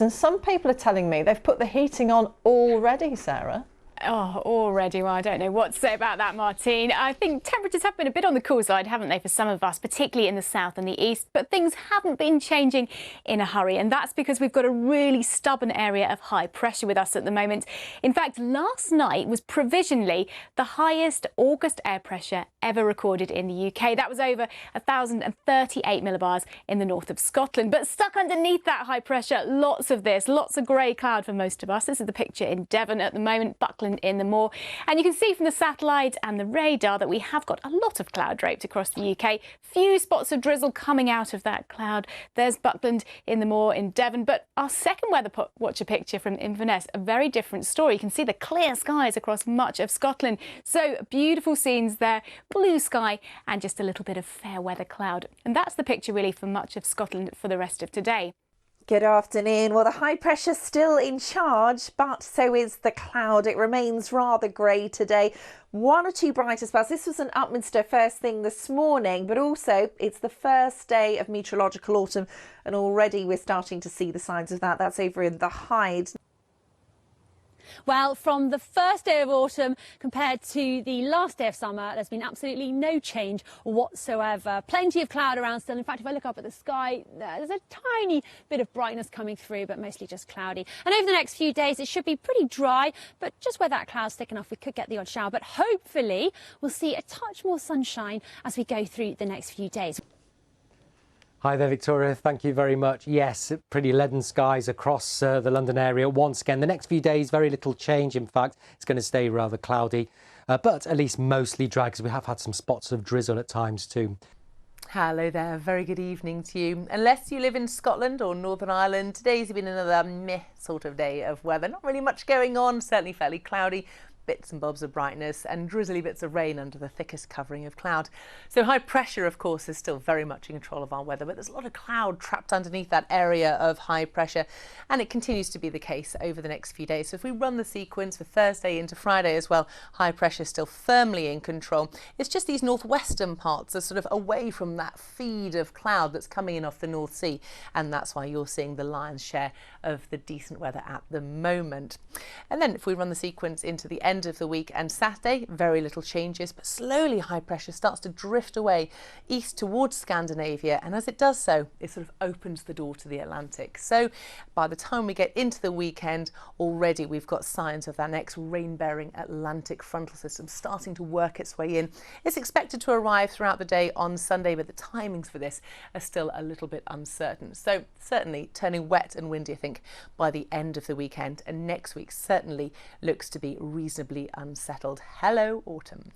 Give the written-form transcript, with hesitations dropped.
And some people are telling me they've put the heating on already, Sarah. Oh, already. Well, I don't know what to say about that, Martine. I think temperatures have been a bit on the cool side, haven't they, for some of us, particularly in the south and the east. But things haven't been changing in a hurry. And that's because we've got a really stubborn area of high pressure with us at the moment. In fact, last night was provisionally the highest August air pressure ever recorded in the UK. That was over 1,038 millibars in the north of Scotland. But stuck underneath that high pressure, lots of grey cloud for most of us. This is the picture in Devon at the moment, Buckland in the moor, and you can see from the satellite and the radar that we have got a lot of cloud draped across the UK. Few spots of drizzle coming out of that cloud. There's Buckland in the moor in Devon, but our second weather watcher picture from Inverness, a very different story. You can see the clear skies across much of Scotland. So beautiful scenes there, blue sky and just a little bit of fair weather cloud. And that's the picture really for much of Scotland for the rest of today. Good afternoon. Well, the high pressure's still in charge, but so is the cloud. It remains rather grey today. One or two brighter spells. This was an upminster first thing this morning, but also it's the first day of meteorological autumn, and already we're starting to see the signs of that. That's over in the Hyde. Well, from the first day of autumn compared to the last day of summer, there's been absolutely no change whatsoever. Plenty of cloud around still. In fact, if I look up at the sky, there's a tiny bit of brightness coming through, but mostly just cloudy. And over the next few days, it should be pretty dry, but just where that cloud's thick enough, we could get the odd shower. But hopefully, we'll see a touch more sunshine as we go through the next few days. Hi there, Victoria. Thank you very much. Yes, pretty leaden skies across the London area once again. The next few days, very little change. In fact, it's going to stay rather cloudy, but at least mostly dry because we have had some spots of drizzle at times too. Hello there, very good evening to you. Unless you live in Scotland or Northern Ireland, today's been another meh sort of day of weather. Not really much going on, certainly fairly cloudy. Bits and bobs of brightness and drizzly bits of rain under the thickest covering of cloud. So high pressure, of course, is still very much in control of our weather, but there's a lot of cloud trapped underneath that area of high pressure, and it continues to be the case over the next few days. So if we run the sequence for Thursday into Friday as well, high pressure still firmly in control. It's just these northwestern parts are sort of away from that feed of cloud that's coming in off the North Sea, and that's why you're seeing the lion's share of the decent weather at the moment. And then if we run the sequence into the end of the week and Saturday, very little changes, but slowly high pressure starts to drift away east towards Scandinavia, and as it does so, it sort of opens the door to the Atlantic. So by the time we get into the weekend, already we've got signs of that next rain-bearing Atlantic frontal system starting to work its way in. It's expected to arrive throughout the day on Sunday, but the timings for this are still a little bit uncertain. So certainly turning wet and windy, I think, by the end of the weekend, and next week certainly looks to be reasonably unsettled. Hello, autumn.